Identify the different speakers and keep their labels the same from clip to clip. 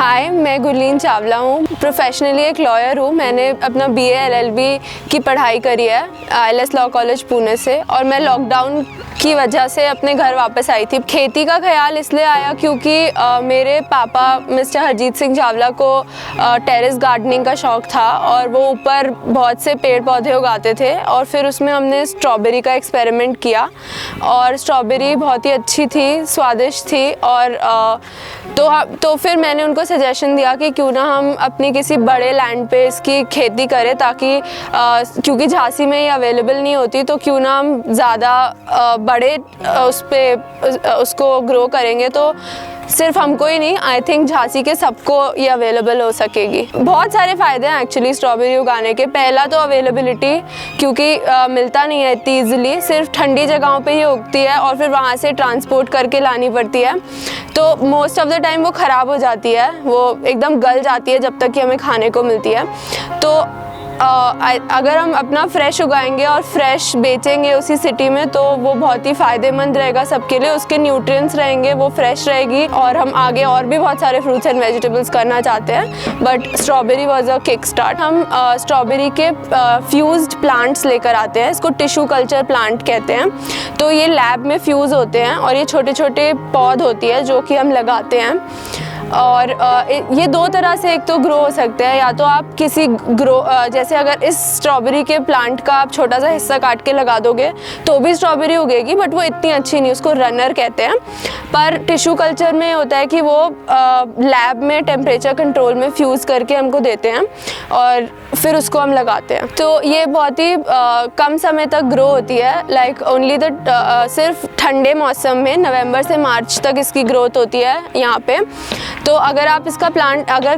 Speaker 1: हाय, मैं गुरलीन चावला हूँ। प्रोफेशनली एक लॉयर हूँ। मैंने अपना BA LLB की पढ़ाई करी है ILS लॉ कॉलेज पुणे से, और मैं लॉकडाउन की वजह से अपने घर वापस आई थी। खेती का ख्याल इसलिए आया क्योंकि मेरे पापा मिस्टर हरजीत सिंह चावला को टेरेस गार्डनिंग का शौक़ था और वो ऊपर बहुत से पेड़ पौधे उगाते थे, और फिर उसमें हमने स्ट्रॉबेरी का एक्सपेरिमेंट किया और स्ट्रॉबेरी बहुत ही अच्छी थी, स्वादिष्ट थी। और तो फिर मैंने उनको सजेशन दिया कि क्यों ना हम अपनी किसी बड़े लैंड पे इसकी खेती करें, ताकि क्योंकि झांसी में ये अवेलेबल नहीं होती, तो क्यों ना हम ज़्यादा बड़े उसको ग्रो करेंगे तो सिर्फ हमको ही नहीं, आई थिंक झांसी के सबको ये अवेलेबल हो सकेगी। बहुत सारे फ़ायदे हैं एक्चुअली स्ट्रॉबेरी उगाने के। पहला तो अवेलेबिलिटी, क्योंकि मिलता नहीं है इतनी ईजिली, सिर्फ ठंडी जगहों पे ही उगती है और फिर वहाँ से ट्रांसपोर्ट करके लानी पड़ती है, तो मोस्ट ऑफ द टाइम वो ख़राब हो जाती है, वो एकदम गल जाती है जब तक कि हमें खाने को मिलती है। तो अगर हम अपना फ्रेश उगाएंगे और फ्रेश बेचेंगे उसी सिटी में, तो वो बहुत ही फ़ायदेमंद रहेगा सबके लिए। उसके न्यूट्रिएंट्स रहेंगे, वो फ्रेश रहेगी, और हम आगे और भी बहुत सारे फ्रूट्स एंड वेजिटेबल्स करना चाहते हैं, but strawberry was a kick start. हम स्ट्रॉबेरी के फ्यूज्ड प्लांट्स लेकर आते हैं, इसको टिश्यू कल्चर प्लांट कहते हैं। तो ये लैब में फ्यूज़ होते हैं और ये छोटे छोटे पौध होती है जो कि हम लगाते हैं। और ये दो तरह से एक तो ग्रो हो सकते हैं, या तो आप किसी जैसे अगर इस स्ट्रॉबेरी के प्लांट का आप छोटा सा हिस्सा काट के लगा दोगे तो भी स्ट्रॉबेरी उगेगी, बट वो इतनी अच्छी नहीं, उसको रनर कहते हैं। पर टिश्यू कल्चर में होता है कि वो लैब में टेम्परेचर कंट्रोल में फ्यूज़ करके हमको देते हैं और फिर उसको हम लगाते हैं। तो ये बहुत ही कम समय तक ग्रो होती है, लाइक ओनली सिर्फ ठंडे मौसम में नवंबर से मार्च तक इसकी ग्रोथ होती है यहाँ पे। तो अगर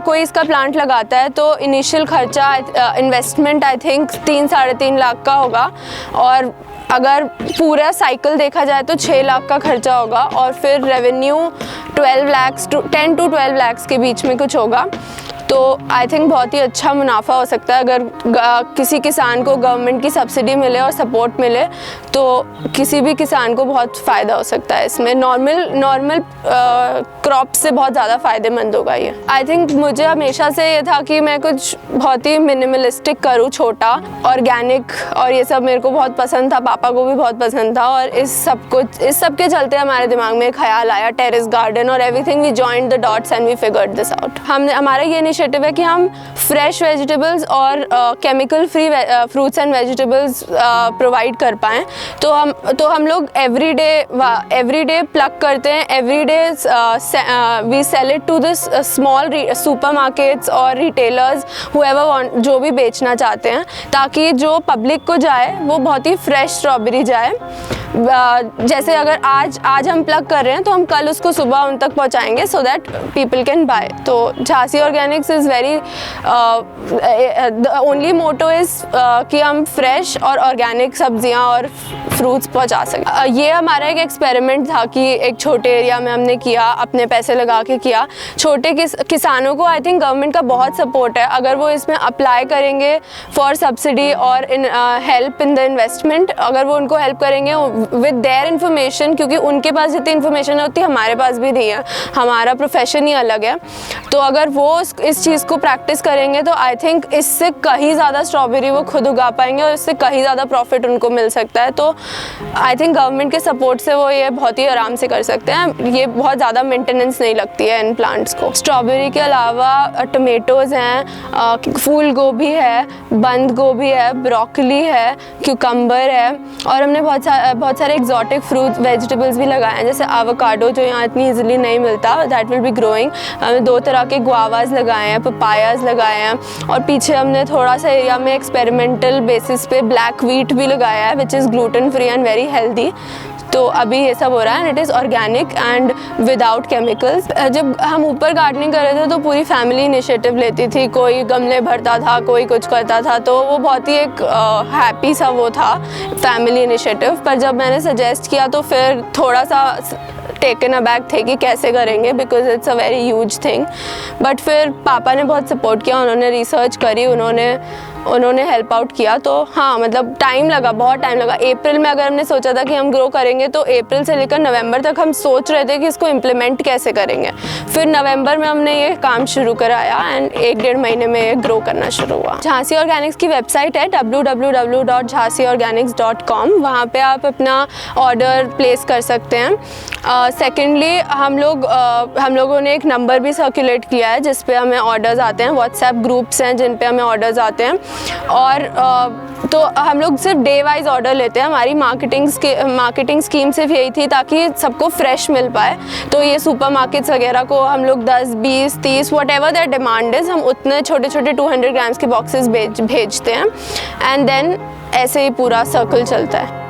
Speaker 1: कोई इसका प्लांट लगाता है तो इनिशियल खर्चा इन्वेस्टमेंट आई थिंक 3-3.5 लाख का होगा, और अगर पूरा साइकिल देखा जाए तो 6 लाख का खर्चा होगा, और फिर रेवेन्यू 10 to 12 लाख के बीच में कुछ होगा। तो आई थिंक बहुत ही अच्छा मुनाफा हो सकता है अगर किसी किसान को गवर्नमेंट की सब्सिडी मिले और सपोर्ट मिले, तो किसी भी किसान को बहुत फ़ायदा हो सकता है इसमें। नॉर्मल क्रॉप से बहुत ज़्यादा फ़ायदेमंद होगा ये। आई थिंक मुझे हमेशा से ये था कि मैं कुछ बहुत ही मिनिमलिस्टिक करूँ, छोटा, ऑर्गेनिक, और ये सब मेरे को बहुत पसंद था, पापा को भी बहुत पसंद था, और इस सब के चलते हमारे दिमाग में ख्याल आया टेरेस गार्डन, और everything we joined the dots and we figured this out. हमारा ये इनिशिएटिव है कि हम फ्रेश वेजिटेबल्स और chemical free fruits and vegetables provide कर पाएँ। तो हम लोग एवरीडे प्लग करते हैं, everyday we sell it to this small supermarkets और रिटेलर्स, हुएवर वांट, जो भी बेचना चाहते हैं, ताकि जो पब्लिक को जाए वो बहुत ही फ्रेश स्ट्रॉबेरी जाए। जैसे अगर आज हम प्लग कर रहे हैं तो हम कल उसको सुबह उन तक पहुंचाएंगे, so that people can buy. तो Jhansi organics is very the only motto is कि हम फ्रेश और ऑर्गेनिक सब्जियां और फ्रूट्स पहुंचा सकें। ये हमारा एक एक्सपेरिमेंट था कि एक छोटे एरिया में हमने किया, अपने पैसे लगा के किया। छोटे किसानों को आई थिंक गवर्नमेंट का बहुत सपोर्ट है, अगर वो इसमें अप्लाई करेंगे फॉर सब्सिडी और इन हेल्प इन द इन्वेस्टमेंट, अगर वो उनको हेल्प करेंगे विद देयर इन्फॉर्मेशन, क्योंकि उनके पास जितनी इन्फॉर्मेशन होती है हमारे पास भी नहीं है, हमारा प्रोफेशन ही अलग है। तो अगर वो इस चीज़ को प्रैक्टिस करेंगे तो आई थिंक इससे कहीं ज़्यादा स्ट्रॉबेरी वो खुद उगा पाएंगे और इससे कहीं ज़्यादा प्रॉफिट उनको मिल सकता है। तो आई थिंक गवर्नमेंट के सपोर्ट से वो ये बहुत ही आराम से कर सकते हैं। ये बहुत ज़्यादा मेंटेनेंस नहीं लगती है इन प्लांट्स को। स्ट्रॉबेरी के अलावा टमेटोज़ हैं, फूल गोभी है, बंद गोभी है, ब्रोकली है, क्यूकम्बर है, और हमने बहुत सारे एक्जॉटिक फ्रूट वेजिटेबल्स भी लगाए हैं, जैसे एवोकाडो जो यहाँ इतनी ईजिली नहीं मिलता, दैट विल बी ग्रोइंग। हमने 2 तरह के गुआवाज लगाए हैं, पपायाज लगाए हैं, और पीछे हमने थोड़ा सा एरिया में एक्सपेरिमेंटल बेसिस पे ब्लैक व्हीट भी लगाया है, which is gluten free and very healthy. तो अभी ये सब हो रहा है, it is organic and without chemicals. जब हम ऊपर गार्डनिंग कर रहे थे तो पूरी फैमिली इनिशिएटिव लेती थी, कोई गमले भरता था, कोई कुछ करता था, तो वो बहुत ही एक हैप्पी सा वो था फैमिली इनिशिएटिव। पर जब मैंने सजेस्ट किया तो फिर थोड़ा सा टेकन अबैक थे कि कैसे करेंगे, because it's a very huge thing. But फिर पापा ने बहुत सपोर्ट किया, उन्होंने रिसर्च करी, उन्होंने उन्होंने हेल्प आउट किया। तो हाँ, मतलब टाइम लगा, बहुत टाइम लगा। अप्रैल में अगर हमने सोचा था कि हम ग्रो करेंगे तो अप्रैल से लेकर नवंबर तक हम सोच रहे थे कि इसको इम्प्लीमेंट कैसे करेंगे। फिर नवंबर में हमने ये काम शुरू कराया एंड 1-1.5 महीने में ये ग्रो करना शुरू हुआ। झांसी ऑर्गेनिक्स की वेबसाइट है www.jhansiorganics.com, वहाँ पे आप अपना ऑर्डर प्लेस कर सकते हैं। सेकेंडली हम लोगों ने एक नंबर भी सर्कुलेट किया है जिस पे हमें ऑर्डर्स आते हैं। व्हाट्सएप ग्रुप्स हैं जिन पे हमें ऑर्डर्स आते हैं, और तो हम लोग सिर्फ डे वाइज ऑर्डर लेते हैं। हमारी मार्केटिंग स्कीम सिर्फ यही थी ताकि सबको फ्रेश मिल पाए। तो ये सुपरमार्केट्स वगैरह को हम लोग 10, 20, 30 what ever their demand is, हम उतने छोटे छोटे 200 ग्राम्स के बॉक्सेस भेजते हैं एंड देन ऐसे ही पूरा सर्कल चलता है।